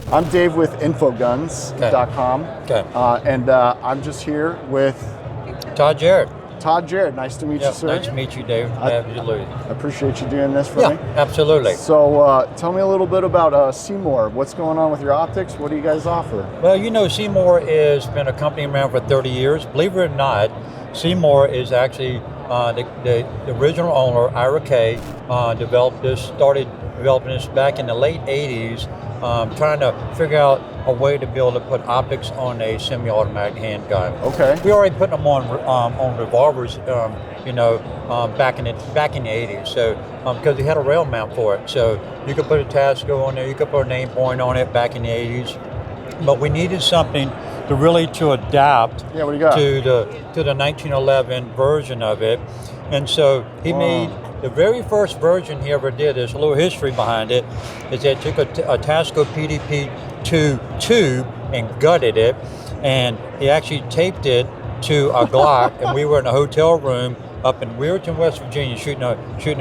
I'm Dave with infoguns.com. Okay. And I'm just here with Todd Jarrett. Todd Jarrett. Nice to meet you, sir. Nice to meet you, Dave. Absolutely. I appreciate you doing this for me. Absolutely. So tell me a little bit about Seymour. What's going on with your optics? What do you guys offer? Well, you know, Seymour has been a company around for 30 years. Believe it or not, Seymour is actually the original owner, Ira Kay, started developing this back in the late 80s, trying to figure out a way to be able to put optics on a semi-automatic handgun. Okay. We already put them on revolvers, back in the 80s. So because we had a rail mount for it, so you could put a Tasco on there, you could put a name point on it back in the 80s. But we needed something to adapt what do you got? to the 1911 version of it, and so he made. The very first version he ever did, there's a little history behind it, is that he took a Tasco PDP-2 tube and gutted it, and he actually taped it to a Glock, and we were in a hotel room up in Weirton, West Virginia, shooting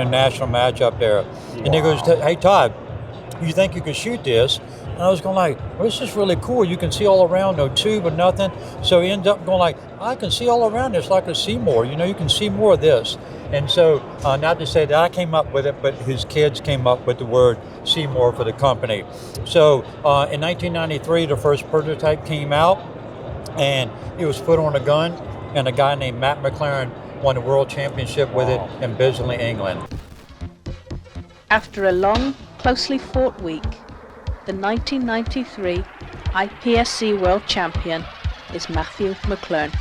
a national match up there. And he goes, "Hey Todd, you think you can shoot this?" And I was going like, well, this is really cool. You can see all around, no tube or nothing. So he ended up going like, I can see all around this like a Seymour. You know, you can see more of this. And so, not to say that I came up with it, but his kids came up with the word Seymour for the company. So in 1993, the first prototype came out, and it was put on a gun, and a guy named Matt McLearn won the world championship with it in Bisley, England. After a long, closely fought week, the 1993 IPSC World Champion is Matthew McLearn.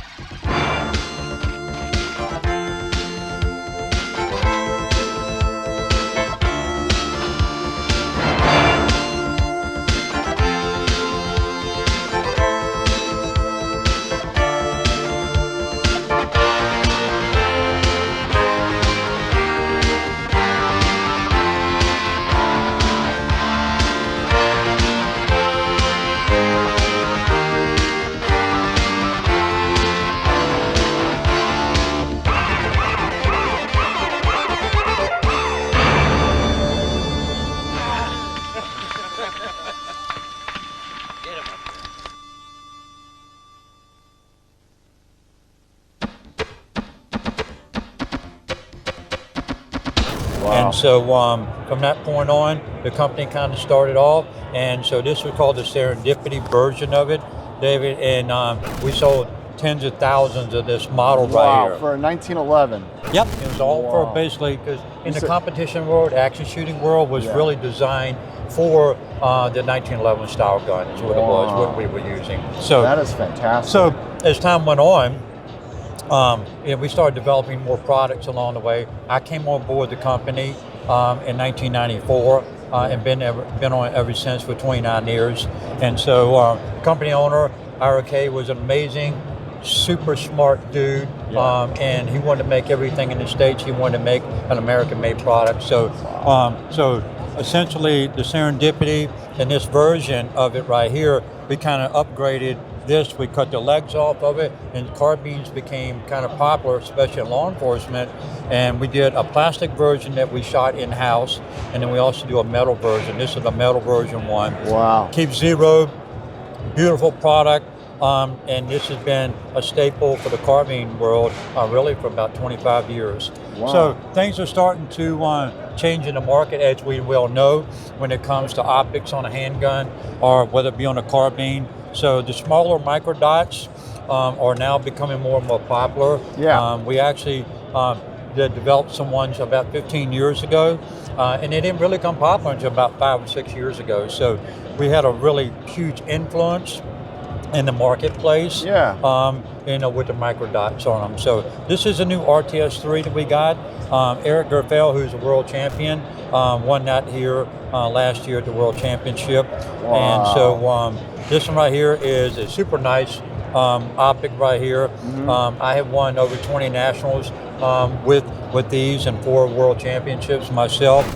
And so from that point on, the company kind of started off, and so this was called the Serendipity version of it, David, and we sold tens of thousands of this model right here. For 1911. Yep, it was all for basically, because in the competition world, action shooting world was really designed for the 1911 style gun, is what it was, what we were using. So that is fantastic. So as time went on, we started developing more products along the way. I came on board the company in 1994 and been on it ever since for 29 years. And so company owner, Ira Kay, was an amazing, super smart dude, and he wanted to make everything in the States. He wanted to make an American-made product. So, so essentially the Serendipity and this version of it right here, we kind of upgraded this. We cut the legs off of it, and carbines became kind of popular, especially in law enforcement. And we did a plastic version that we shot in-house, and then we also do a metal version. This is the metal version one. Wow. Keep zero, beautiful product. And this has been a staple for the carbine world really for about 25 years. Wow. So things are starting to change in the market, as we well know, when it comes to optics on a handgun or whether it be on a carbine. So the smaller micro dots are now becoming more and more popular. Yeah. We actually developed some ones about 15 years ago, and they didn't really become popular until about 5 or 6 years ago. So we had a really huge influence in the marketplace, with the micro dots on them. So this is a new RTS3 that we got. Eric Gerfel, who's a world champion, won that here last year at the World Championship. Wow. And so this one right here is a super nice optic right here. I have won over 20 nationals with these and 4 world championships myself.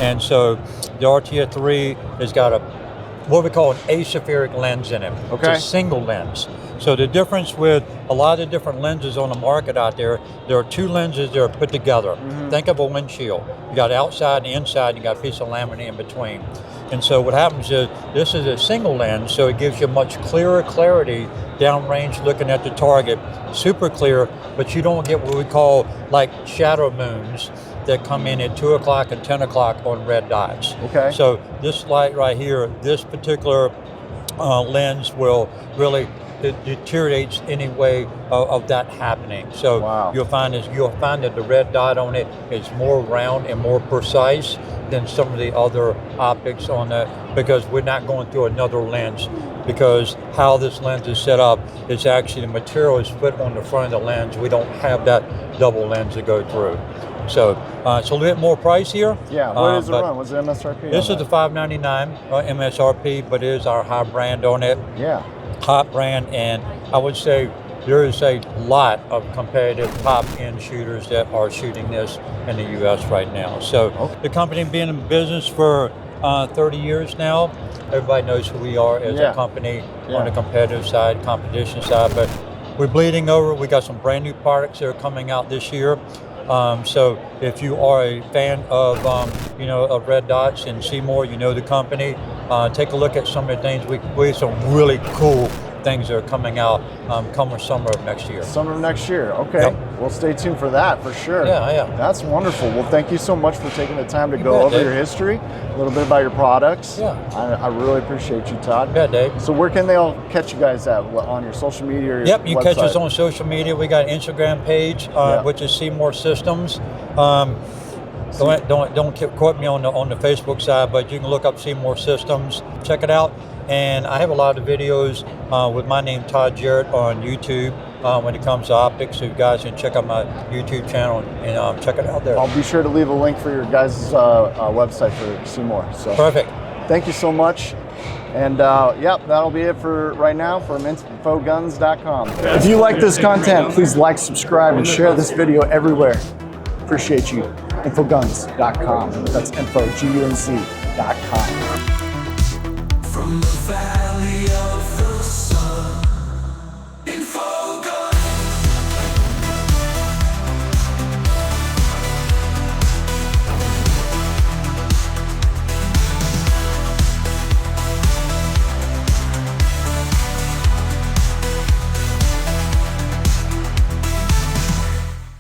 And so the RTS3 has got a what we call an aspheric lens in it. Okay. It's a single lens. So the difference with a lot of different lenses on the market out there are two lenses that are put together. Think of a windshield. You got outside and inside, you got a piece of laminate in between. And so what happens is this is a single lens, so it gives you much clearer clarity downrange looking at the target, super clear, but you don't get what we call like shadow moons that come in at 2 o'clock and 10 o'clock on red dots. Okay. So this light right here, this particular lens will really, it deteriorates any way of that happening. So Wow. you'll find that the red dot on it is more round and more precise than some of the other optics on that, because we're not going through another lens, because how this lens is set up is actually the material is put on the front of the lens. We don't have that double lens to go through. So it's a little bit more pricier. Yeah, what is it but run? What's the MSRP? This on is the that? $599 MSRP, but it is our high brand on it. Yeah. Top brand, and I would say there is a lot of competitive top-end shooters that are shooting this in the U.S. right now. So the company been in business for 30 years now. Everybody knows who we are as a company on the competitive side, competition side, but we're bleeding over. We got some brand new products that are coming out this year. So if you are a fan of, of red dots and Seymour, you know the company, take a look at some of the things. We have some really cool things that are coming out come summer of next year. Summer of next year. Okay. Yep. Well, stay tuned for that for sure. Yeah. That's wonderful. Well, thank you so much for taking the time to You go bet, over Dave. your history, a little bit about your products. Yeah. I really appreciate you, Todd. Yeah, Dave. So where can they all catch you guys at? On your social media or your Yep, you website? catch us on social media. We got an Instagram page, which is Seymour Systems. Don't quote me on the Facebook side, but you can look up Seymour Systems. Check it out. And I have a lot of videos with my name, Todd Jarrett, on YouTube when it comes to optics. So you guys can check out my YouTube channel and check it out there. I'll be sure to leave a link for your guys' website for Seymour. So Perfect. thank you so much. And that'll be it for right now from infogunz.com. If you like this content, please like, subscribe, and share this video everywhere. Appreciate you. Infogunz.com. That's infogunz.com. From the valley of